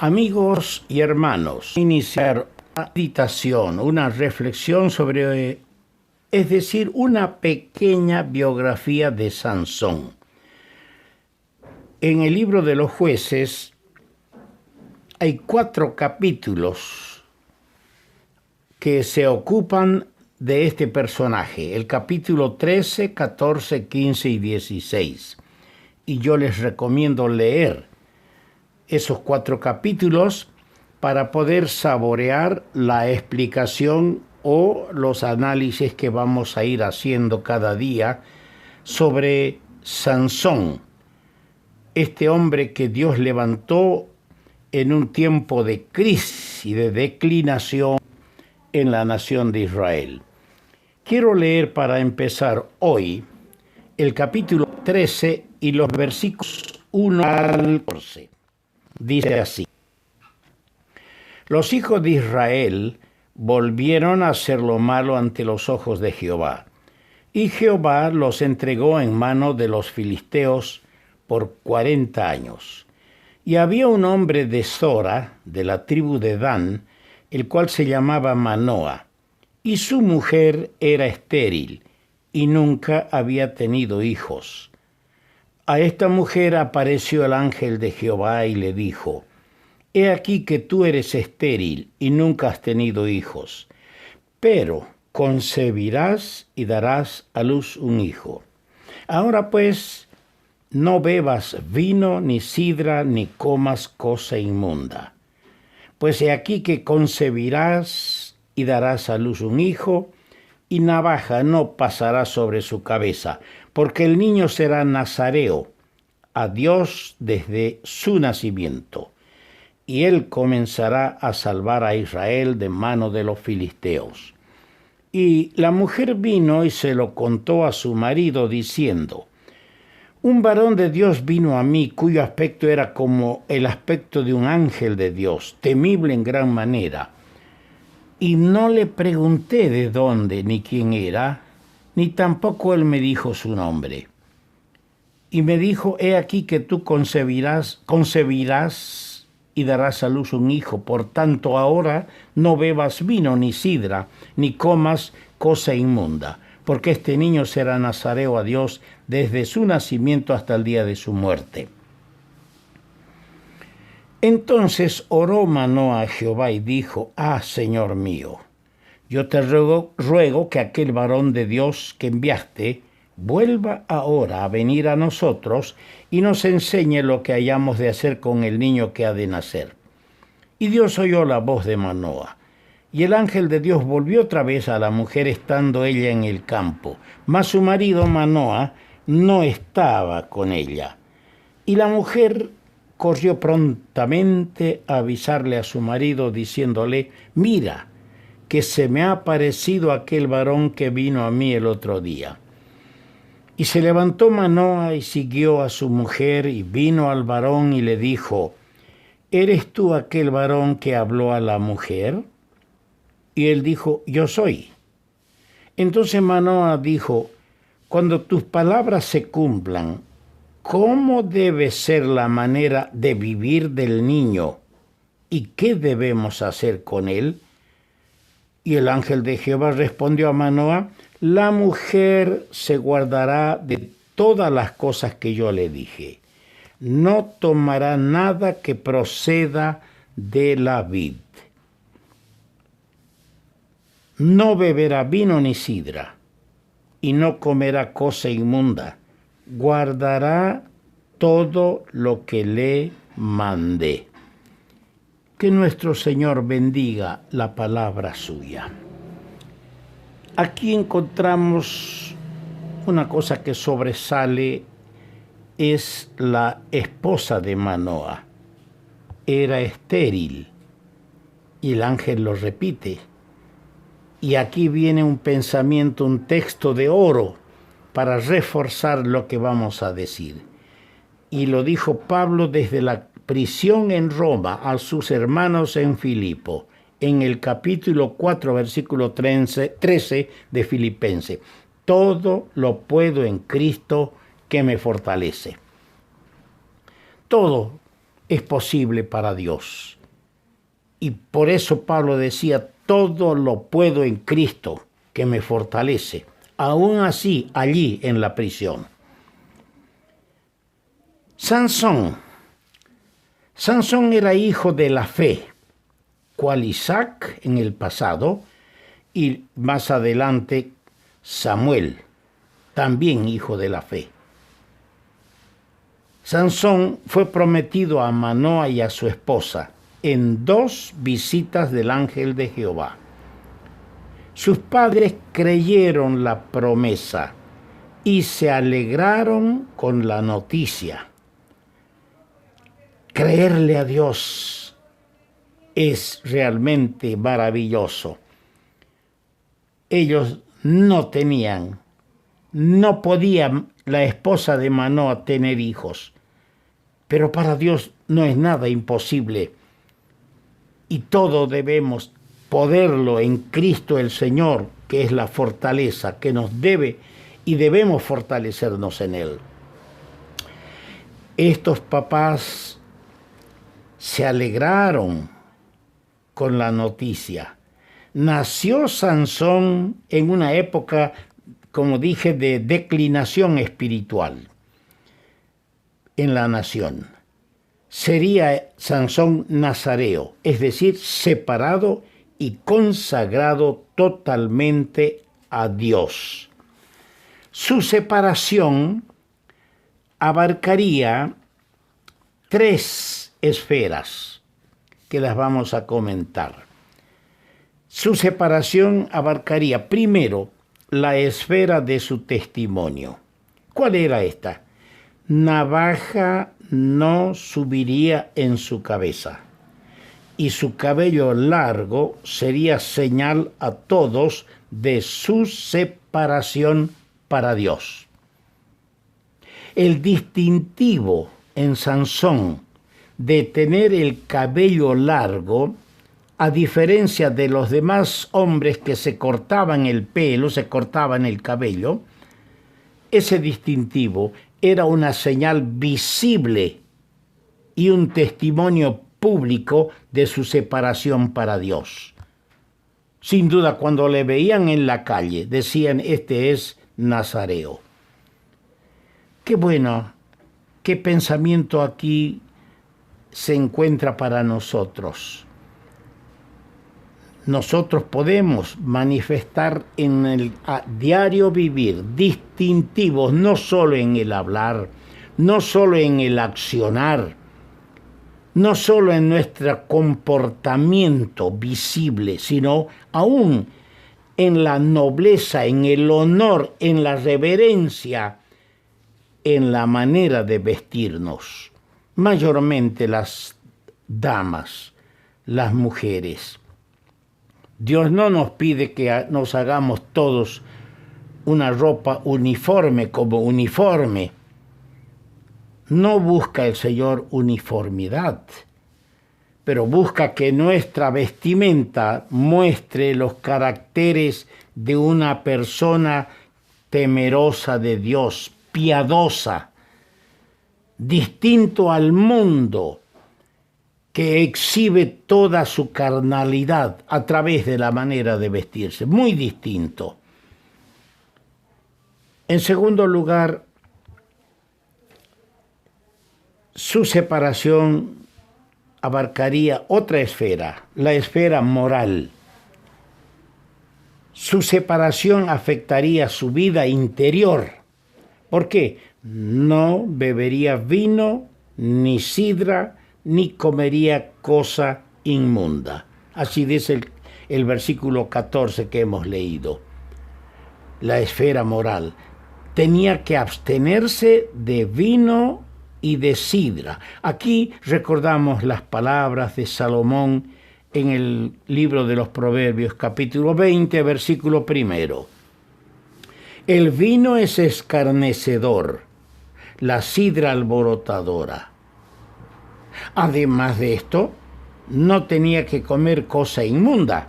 Amigos y hermanos, iniciar una meditación, una reflexión sobre, es decir, una pequeña biografía de Sansón. En el libro de los Jueces hay 4 capítulos que se ocupan de este personaje, el capítulo 13, 14, 15 y 16. Y yo les recomiendo leer esos 4 capítulos para poder saborear la explicación o los análisis que vamos a ir haciendo cada día sobre Sansón, este hombre que Dios levantó en un tiempo de crisis y de declinación en la nación de Israel. Quiero leer para empezar hoy el capítulo 13 y los versículos 1 al 14. Dice así: Los hijos de Israel volvieron a hacer lo malo ante los ojos de Jehová, y Jehová los entregó en mano de los filisteos por 40 años. Y había un hombre de Zora, de la tribu de Dan, el cual se llamaba Manoa, y su mujer era estéril, y nunca había tenido hijos. A esta mujer apareció el ángel de Jehová y le dijo: He aquí que tú eres estéril y nunca has tenido hijos, pero concebirás y darás a luz un hijo. Ahora pues, no bebas vino, ni sidra, ni comas cosa inmunda. Pues he aquí que concebirás y darás a luz un hijo, y navaja no pasará sobre su cabeza, porque el niño será nazareo a Dios desde su nacimiento, y él comenzará a salvar a Israel de mano de los filisteos. Y la mujer vino y se lo contó a su marido, diciendo: Un varón de Dios vino a mí, cuyo aspecto era como el aspecto de un ángel de Dios, temible en gran manera. Y no le pregunté de dónde ni quién era, ni tampoco él me dijo su nombre. Y me dijo: He aquí que tú concebirás y darás a luz un hijo. Por tanto, ahora no bebas vino ni sidra, ni comas cosa inmunda, porque este niño será nazareo a Dios desde su nacimiento hasta el día de su muerte. Entonces oró Manoa a Jehová y dijo: Señor mío, yo te ruego que aquel varón de Dios que enviaste vuelva ahora a venir a nosotros y nos enseñe lo que hayamos de hacer con el niño que ha de nacer. Y Dios oyó la voz de Manoa. Y el ángel de Dios volvió otra vez a la mujer estando ella en el campo, mas su marido Manoa no estaba con ella. Y la mujer corrió prontamente a avisarle a su marido, diciéndole: Mira, que se me ha aparecido aquel varón que vino a mí el otro día. Y se levantó Manoa y siguió a su mujer, y vino al varón y le dijo: ¿Eres tú aquel varón que habló a la mujer? Y él dijo: Yo soy. Entonces Manoa dijo: Cuando tus palabras se cumplan, ¿cómo debe ser la manera de vivir del niño? ¿Y qué debemos hacer con él? Y el ángel de Jehová respondió a Manoa: La mujer se guardará de todas las cosas que yo le dije. No tomará nada que proceda de la vid. No beberá vino ni sidra, y no comerá cosa inmunda. Guardará todo lo que le mandé. Que nuestro Señor bendiga la palabra suya. Aquí encontramos una cosa que sobresale, es la esposa de Manoa. Era estéril, y el ángel lo repite. Y aquí viene un pensamiento, un texto de oro para reforzar lo que vamos a decir. Y lo dijo Pablo desde la prisión en Roma a sus hermanos en Filipo, en el capítulo 4, versículo 13 de Filipenses. Todo lo puedo en Cristo que me fortalece. Todo es posible para Dios. Y por eso Pablo decía, todo lo puedo en Cristo que me fortalece, aún así allí en la prisión. Sansón era hijo de la fe, cual Isaac en el pasado, y más adelante Samuel, también hijo de la fe. Sansón fue prometido a Manoa y a su esposa en 2 visitas del ángel de Jehová. Sus padres creyeron la promesa y se alegraron con la noticia. Creerle a Dios es realmente maravilloso. Ellos no podían la esposa de Manoa tener hijos, pero para Dios no es nada imposible y todo debemos poderlo en Cristo el Señor, que es la fortaleza que nos debe y debemos fortalecernos en Él. Estos papás se alegraron con la noticia. Nació Sansón en una época, como dije, de declinación espiritual en la nación. Sería Sansón nazareo, es decir, separado y consagrado totalmente a Dios. Su separación abarcaría 3 esferas que las vamos a comentar. Su separación abarcaría primero la esfera de su testimonio. ¿Cuál era esta? Navaja no subiría en su cabeza, y su cabello largo sería señal a todos de su separación para Dios. El distintivo en Sansón de tener el cabello largo, a diferencia de los demás hombres que se cortaban el pelo, se cortaban el cabello, ese distintivo era una señal visible y un testimonio público de su separación para Dios. Sin duda, cuando le veían en la calle, decían, este es nazareo. Qué bueno, qué pensamiento aquí se encuentra para nosotros. Nosotros podemos manifestar en el diario vivir distintivos, no solo en el hablar, no solo en el accionar, no solo en nuestro comportamiento visible, sino aún en la nobleza, en el honor, en la reverencia, en la manera de vestirnos. Mayormente las damas, las mujeres. Dios no nos pide que nos hagamos todos una ropa uniforme como uniforme. No busca el Señor uniformidad, pero busca que nuestra vestimenta muestre los caracteres de una persona temerosa de Dios, piadosa, distinto al mundo, que exhibe toda su carnalidad a través de la manera de vestirse, muy distinto. En segundo lugar, su separación abarcaría otra esfera, la esfera moral. Su separación afectaría su vida interior. ¿Por qué? No bebería vino, ni sidra, ni comería cosa inmunda. Así dice el versículo 14 que hemos leído. La esfera moral. Tenía que abstenerse de vino y de sidra. Aquí recordamos las palabras de Salomón en el libro de los Proverbios, capítulo 20, versículo 1. El vino es escarnecedor, la sidra alborotadora. Además de esto, no tenía que comer cosa inmunda.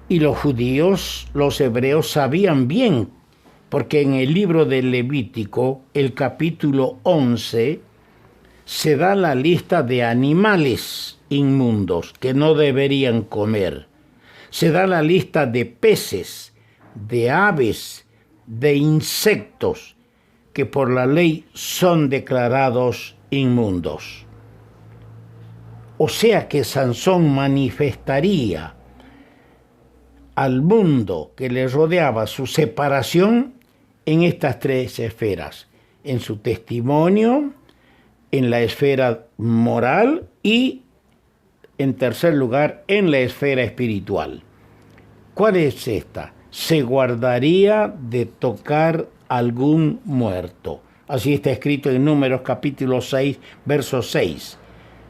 Y los judíos, los hebreos, sabían bien, porque en el libro del Levítico, el capítulo 11, se da la lista de animales inmundos que no deberían comer. Se da la lista de peces, de aves, de insectos que por la ley son declarados inmundos. O sea que Sansón manifestaría al mundo que le rodeaba su separación en estas tres esferas: en su testimonio, en la esfera moral y, en tercer lugar, en la esfera espiritual. ¿Cuál es esta? Se guardaría de tocar algún muerto. Así está escrito en Números capítulo 6, verso 6.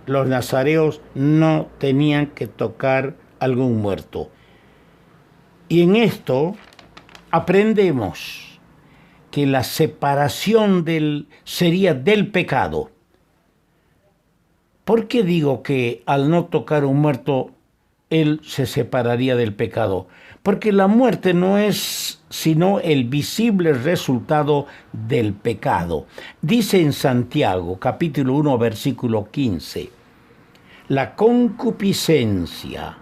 Los nazareos no tenían que tocar algún muerto. Y en esto aprendemos que la separación sería del pecado. ¿Por qué digo que al no tocar un muerto, él se separaría del pecado? Porque la muerte no es sino el visible resultado del pecado. Dice en Santiago, capítulo 1, versículo 15, la concupiscencia,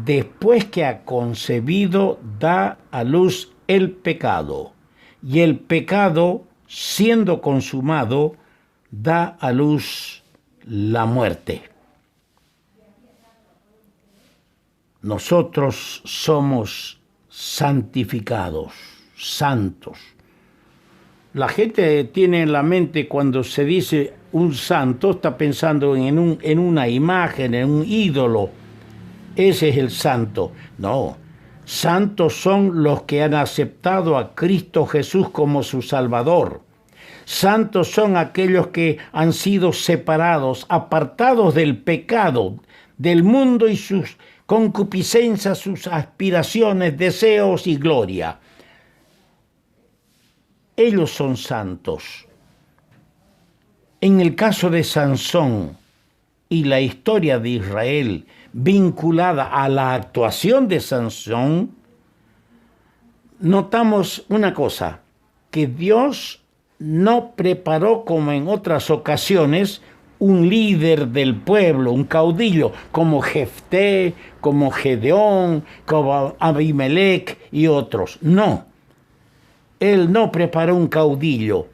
después que ha concebido, da a luz el pecado, y el pecado, siendo consumado, da a luz la muerte. Nosotros somos santificados, santos. La gente tiene en la mente, cuando se dice un santo, está pensando en una imagen, en un ídolo. Ese es el santo. No, santos son los que han aceptado a Cristo Jesús como su Salvador. Santos son aquellos que han sido separados, apartados del pecado, del mundo y sus concupiscencias, sus aspiraciones, deseos y gloria. Ellos son santos. En el caso de Sansón y la historia de Israel vinculada a la actuación de Sansón, notamos una cosa, que Dios no preparó, como en otras ocasiones, un líder del pueblo, un caudillo, como Jefté, como Gedeón, como Abimelech y otros. No, él no preparó un caudillo,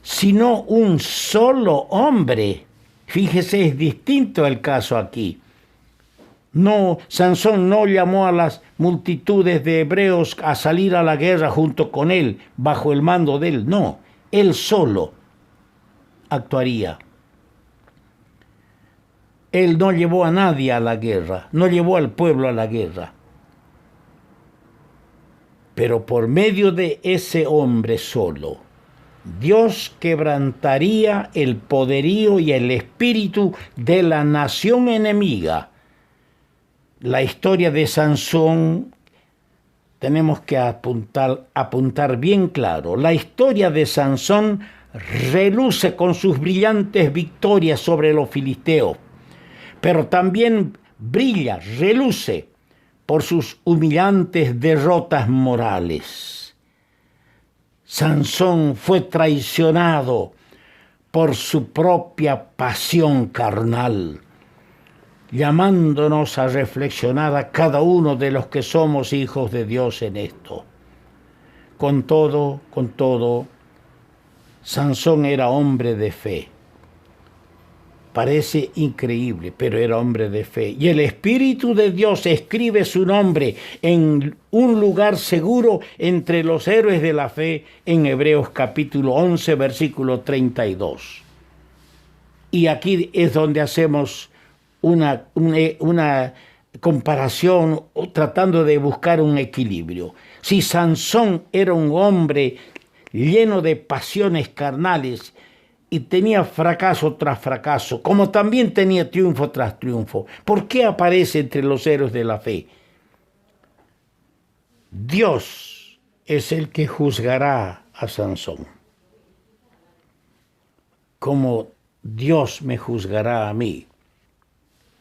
sino un solo hombre. Fíjese, es distinto el caso aquí. No, Sansón no llamó a las multitudes de hebreos a salir a la guerra junto con él, bajo el mando de él. No, él solo actuaría. Él no llevó a nadie a la guerra, no llevó al pueblo a la guerra. Pero por medio de ese hombre solo, Dios quebrantaría el poderío y el espíritu de la nación enemiga. La historia de Sansón tenemos que apuntar bien claro. La historia de Sansón reluce con sus brillantes victorias sobre los filisteos, pero también brilla, reluce por sus humillantes derrotas morales. Sansón fue traicionado por su propia pasión carnal, llamándonos a reflexionar a cada uno de los que somos hijos de Dios en esto. Con todo, Sansón era hombre de fe. Parece increíble, pero era hombre de fe. Y el Espíritu de Dios escribe su nombre en un lugar seguro entre los héroes de la fe en Hebreos capítulo 11, versículo 32. Y aquí es donde hacemos una comparación, tratando de buscar un equilibrio. Si Sansón era un hombre lleno de pasiones carnales y tenía fracaso tras fracaso, como también tenía triunfo tras triunfo, ¿por qué aparece entre los héroes de la fe? Dios es el que juzgará a Sansón, como Dios me juzgará a mí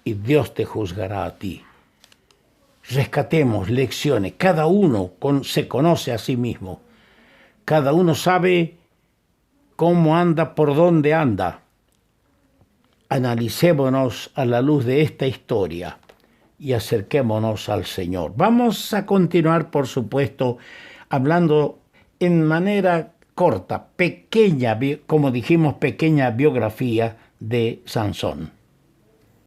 y Dios te juzgará a ti. Rescatemos lecciones. Cada uno se conoce a sí mismo. Cada uno sabe cómo anda, por dónde anda. analicémonos a la luz de esta historia y acerquémonos al Señor. Vamos a continuar, por supuesto, hablando en manera corta, pequeña, como dijimos, pequeña biografía de Sansón.